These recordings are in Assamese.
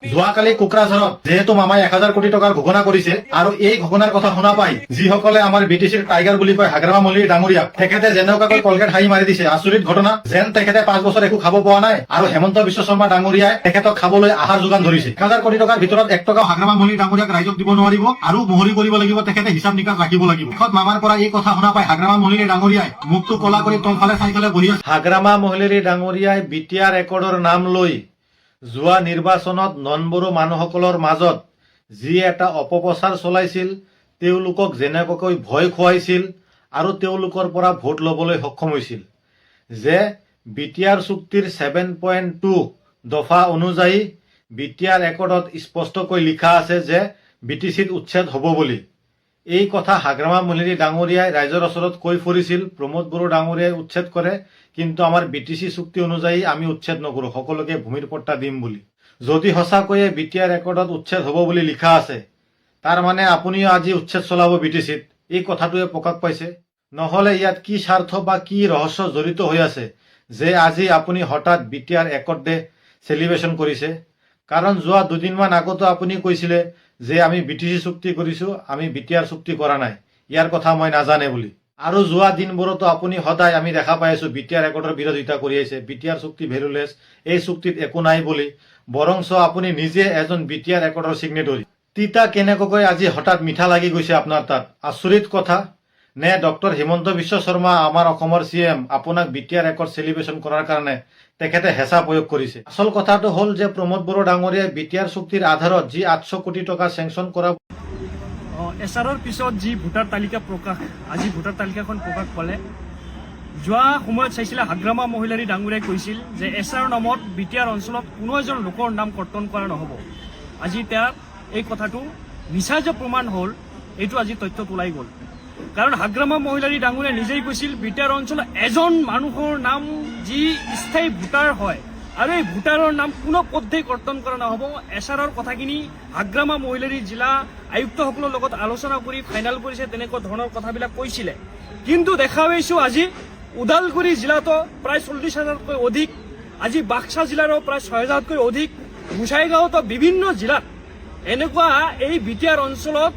যোৱাকালি কোকৰাঝাৰত যেহেতু মামাই 1000 কোটি টকাৰ ঘোষণা কৰিছে আৰু এই ঘোষণাৰ কথা শুনা পাই যিসকলে আমাৰ বিটিচিৰ টাইগাৰ বুলি কয় হাগ্ৰামা মল্লিক ডাঙৰীয়াক তেখেতে যেনেকুৱাকৈ কলগেট হাঁহি মাৰি দিছে আচৰিত ঘটনা। যেন তেখেতে 5 বছৰ একো খাব পোৱা নাই আৰু হেমন্ত বিশ্ব শৰ্মা ডাঙৰীয়াই তেখেতক খাবলৈ আহাৰ যোগান ধৰিছে। 1000 কোটি টকাৰ ভিতৰত 1 টকাও হাগ্ৰামা মল্লিক ডাঙৰীয়াক ৰাইজক দিব নোৱাৰিব আৰু মোহৰি কৰিব লাগিব, তেখেতে হিচাপ নিকাচ ৰাখিব লাগিব। মামাৰ পৰা এই কথা শুনা পাই হাগ্ৰামা মল্লিক ডাঙৰীয়াই মুখটো কলা কৰি তলফালে চাইফালে বহি আছে। হাগ্ৰামা মল্লিক ডাঙৰীয়াই বিটিআৰ ৰেকৰ্ডৰ নাম লৈ যোৱা নিৰ্বাচনত ননবৰো মানুহসকলৰ মাজত যি এটা অপপ্ৰচাৰ চলাইছিল, তেওঁলোকক যেনেকৈ ভয় খুৱাইছিল আৰু তেওঁলোকৰ পৰা ভোট ল'বলৈ সক্ষম হৈছিল যে বিটিআৰ চুক্তিৰ 7.2 দফা অনুযায়ী বিটিআৰ ৰেকৰ্ডত স্পষ্টকৈ লিখা আছে যে বিটিচিত উচ্ছেদ হ'ব বুলি। এই কথা হাগ্ৰামা মল্লিক ডাঙৰীয়াই ৰাইজৰ ওচৰত কৈ ফুৰিছিল প্ৰমোদ বড়ো ডাঙৰীয়াই উচ্ছেদ কৰে, কিন্তু আমাৰ বিটিচি চুক্তি অনুযায়ী আমি উচ্ছেদ নকৰোঁ, সকলোকে ভূমিৰ পট্টা দিম বুলি। যদি সঁচাকৈয়ে বিটিআৰ ৰেকৰ্ডত উচ্ছেদ হ'ব বুলি লিখা আছে, তাৰ মানে আপুনিও আজি উচ্ছেদ চলাব বিটিচিত, এই কথাটোৱে প্ৰকাশ পাইছে। নহ'লে ইয়াত কি স্বাৰ্থ বা কি ৰহস্য জড়িত হৈ আছে যে আজি আপুনি হঠাৎ বিটিআৰ ৰেকৰ্ড ডে চেলিব্ৰেশ্যন কৰিছে? কাৰণ যোৱা দুদিনমান আগতো আপুনি কৈছিলে যে আমি বিটিচি চুক্তি কৰিছোঁ, আমি বিটিআৰ চুক্তি কৰা নাই, ইয়াৰ কথা মই নাজানে বুলি। আৰু যোৱা দিনবোৰতো আপুনি সদায় আমি দেখা পাই আছো বিটিআৰ ৰেকৰ্ডৰ বিৰোধিতা কৰি আহিছে, বিটিআৰ চুক্তি ভেলুলেছ, এই চুক্তিত একো নাই বুলি। বৰঞ্চ আপুনি নিজে এজন বিটিআৰ ৰেকৰ্ডৰ ছিগনেটৰী। তিতা কেনেকৈ আজি হঠাৎ মিঠা লাগি গৈছে আপোনাৰ তাত? আচৰিত কথা। নে ডক্টৰ হিমন্ত বিশ্ব শৰ্মা আমাৰ অসমৰ CM আপোনাক বিটিআৰ ৰেকৰ্ড চেলিব্ৰেশ্যন কৰাৰ কাৰণে তেখেতে হেঁচা প্ৰয়োগ কৰিছে? আচল কথাটো হ'ল যে প্ৰমোদ বড়ো ডাঙৰীয়াই বিটিআৰ চুক্তিৰ আধাৰত যি 800 কোটি টকা চেংচন কৰা এছআৰৰ পিছত যি ভোটাৰ তালিকা প্ৰকাশ, আজি ভোটাৰ তালিকাখন প্ৰকাশ পালে, যোৱা সময়ত চাইছিলে হাগ্ৰামা মহিলাৰী ডাঙৰীয়াই কৈছিল যে এছআৰৰ নামত বিটিআৰ অঞ্চলত কোনো এজন লোকৰ নাম কৰ্তন কৰা নহ'ব। আজি তেওঁৰ এই কথাটো মিছা যে প্ৰমাণ হ'ল, এইটো আজি তথ্যত ওলাই গ'ল। কাৰণ হাগ্ৰামা মহিলাৰী ডাঙৰীয়াই নিজেই কৈছিল বিটিআৰ অঞ্চলত এজন মানুহৰ নাম যি স্থায়ী ভোটাৰ হয় আৰু এই ভোটাৰৰ নাম কোনো পদ্ধতি কৰ্তন কৰা নহ'ব। এছআৰৰ কথাখিনি হাগ্ৰামা মহিলাৰী জিলা আয়ুক্তসকলৰ লগত আলোচনা কৰি ফাইনেল কৰিছে, তেনেকুৱা ধৰণৰ কথাবিলাক কৈছিলে। কিন্তু দেখা পাইছোঁ আজি ওদালগুৰি জিলাতো প্ৰায় 40,000তকৈ অধিক, আজি বাক্সা জিলাৰো প্ৰায় 6,000তকৈ অধিক, গোসাইগাঁৱতো বিভিন্ন জিলাত এনেকুৱা এই বিটিআৰ অঞ্চলত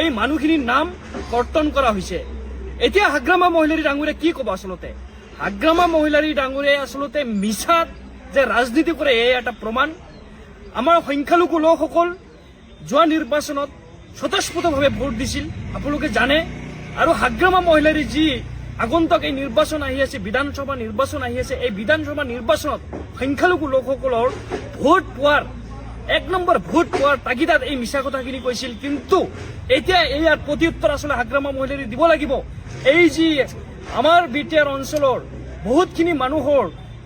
এই মানুহখিনিৰ নাম কৰ্তন কৰা হৈছে। এতিয়া হাগ্ৰামা মহিলাৰী ডাঙৰীয়াই কি ক'ব? আচলতে হাগ্ৰামা মহিলাৰী ডাঙৰীয়াই আচলতে মিছাত যে ৰাজনীতি কৰে, এই এটা প্ৰমাণ। আমাৰ সংখ্যালঘু লোকসকল যোৱা নিৰ্বাচনত স্বতঃস্ফূৰ্তভাৱে ভোট দিছিল, আপোনালোকে জানে। আৰু হাগ্ৰামা মহিলাৰী যি আগন্তুক এই নিৰ্বাচন আহি আছে, বিধানসভা নিৰ্বাচন আহি আছে, এই বিধানসভা নিৰ্বাচনত সংখ্যালঘু লোকসকলৰ ভোট পোৱাৰ 1 নম্বৰ ভোট পোৱাৰ তাগিদাত এই মিছা কথাখিনি কৈছিল। কিন্তু এতিয়া ইয়াৰ প্ৰত্যুত্তৰ আচলতে হাগ্ৰামা মহিলাৰী দিব লাগিব। এই যি আমাৰ বিটিআৰ অঞ্চলৰ বহুতখিনি মানুহৰ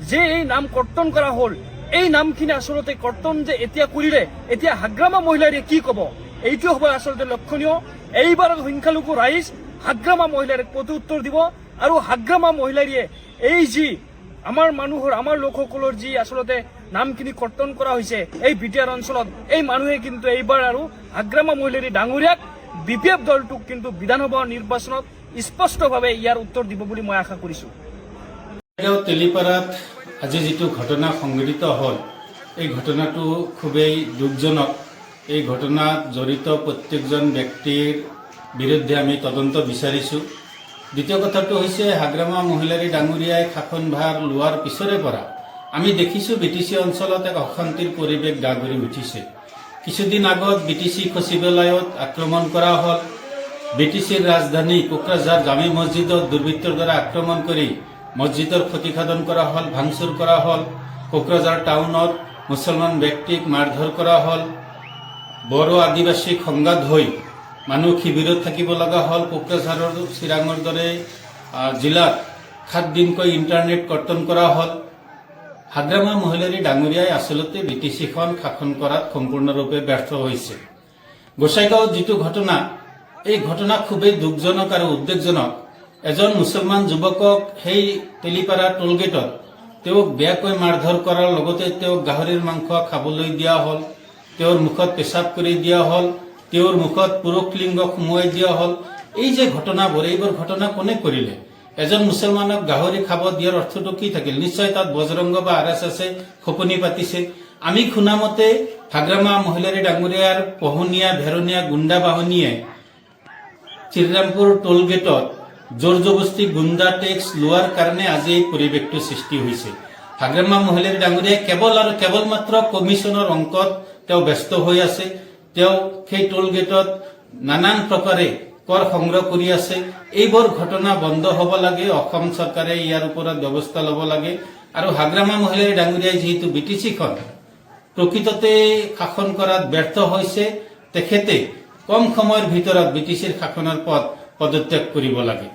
যে এই নাম কৰ্তন কৰা হ'ল, এই নামখিনি আচলতে কৰ্তন যে এতিয়া কৰিলে, এতিয়া হাগ্ৰামা মহিলাৰীয়ে কি ক'ব? এইটো হ'ব আচলতে লক্ষণীয়। এইবাৰ সংখ্যালঘু ৰাইজ হাগ্ৰামা মহিলাৰীক প্ৰত্যুত্তৰ দিব আৰু হাগ্ৰামা মহিলাৰীয়ে এই যি আমাৰ মানুহৰ, আমাৰ লোকসকলৰ যি আচলতে নামখিনি কৰ্তন কৰা হৈছে এই বিটিআৰ অঞ্চলত, এই মানুহে কিন্তু এইবাৰ আৰু হাগ্ৰামা মহিলাৰী ডাঙৰীয়াক BPF দলটোক কিন্তু বিধানসভা নিৰ্বাচনত স্পষ্টভাৱে ইয়াৰ উত্তৰ দিব বুলি মই আশা কৰিছোঁ। তেলিপাৰাত আজি যিটো ঘটনা সংঘটিত হ'ল, এই ঘটনাটো খুবেই দুখজনক। এই ঘটনাত জড়িত প্ৰত্যেকজন ব্যক্তিৰ বিৰুদ্ধে আমি তদন্ত বিচাৰিছোঁ। দ্বিতীয় কথাটো হৈছে হাগ্ৰামা মহিলাৰী ডাঙৰীয়াই শাসনভাৰ লোৱাৰ পিছৰে পৰা আমি দেখিছোঁ বিটিচি অঞ্চলত এক অশান্তিৰ পৰিৱেশ গা কৰি উঠিছে। কিছুদিন আগত বিটিচি সচিবালয়ত আক্ৰমণ কৰা হ'ল, বিটিচিৰ ৰাজধানী কোকৰাঝাৰ জামে মছজিদত দুৰ্বৃত্তৰ দ্বাৰা আক্ৰমণ কৰি মছজিদৰ ক্ষতিসাধন কৰা হ'ল, ভাঙচুৰ কৰা হ'ল। কোকৰাঝাৰ টাউনত মুছলমান ব্যক্তিক মাৰধৰ কৰা হ'ল, বড়ো আদিবাসীক সংঘাত হৈ মানুহ শিবিৰত থাকিব লগা হ'ল। কোকৰাঝাৰৰ চিৰাঙৰ দৰে জিলাত 7 দিনকৈ ইণ্টাৰনেট কৰ্তন কৰা হ'ল। হাগ্ৰামা মহিলাৰী ডাঙৰীয়াই আচলতে বিটিচিখন শাসন কৰাত সম্পূৰ্ণৰূপে ব্যৰ্থ হৈছে। গোসাইগাঁৱত যিটো ঘটনা, এই ঘটনা খুবেই দুখজনক আৰু উদ্বেগজনক। এজন মুছলমান যুৱকক সেই তেলিপাৰা টোলগেটত তেওঁক বেয়াকৈ মাৰধৰ কৰাৰ লগতে তেওঁক গাহৰিৰ মাংস খাবলৈ দিয়া হ'ল, তেওঁৰ মুখত পেচাব কৰি দিয়া হ'ল, তেওঁৰ মুখত পুৰুষ লিংগ সুমুৱাই দিয়া হ'ল। এই যে ঘটনাবোৰ, এইবোৰ ঘটনা কোনে কৰিলে? এজন মুছলমানক গাহৰি খাব দিয়াৰ অৰ্থটো কি থাকিল? নিশ্চয় তাত বজৰংগ বা RSS খোপনি পাতিছে। আমি শুনামতে হাগ্ৰামা মহিলাৰী ডাঙৰীয়াৰ পোহনীয়া ভেৰণীয়া গুণ্ডা বাহিনীয়ে শ্ৰীৰামপুৰ টোল গেটত জোৰ জবস্তি গুণ্ডা টেক্স লোৱাৰ কাৰণে আজি এই পৰিৱেশটো সৃষ্টি হৈছে। হাগ্ৰামা মহিলাৰী ডাঙৰীয়াই কেৱল আৰু কেৱল মাত্ৰ কমিশ্যনৰ অংকত তেওঁ ব্যস্ত হৈ আছে। তেওঁ সেই টোল গেটত নানান প্ৰকাৰে কৰ সংগ্ৰহ কৰি আছে। এইবোৰ ঘটনা বন্ধ হ'ব লাগে। অসম চৰকাৰে ইয়াৰ ওপৰত ব্যৱস্থা ল'ব লাগে। আৰু হাগ্ৰামা মহিলাৰী ডাঙৰীয়াই যিহেতু বিটিচিখন প্ৰকৃততে শাসন কৰাত ব্যৰ্থ হৈছে, তেখেতে কম সময়ৰ ভিতৰত বিটিচিৰ শাসনৰ পদ পদত্যাগ কৰিব লাগে।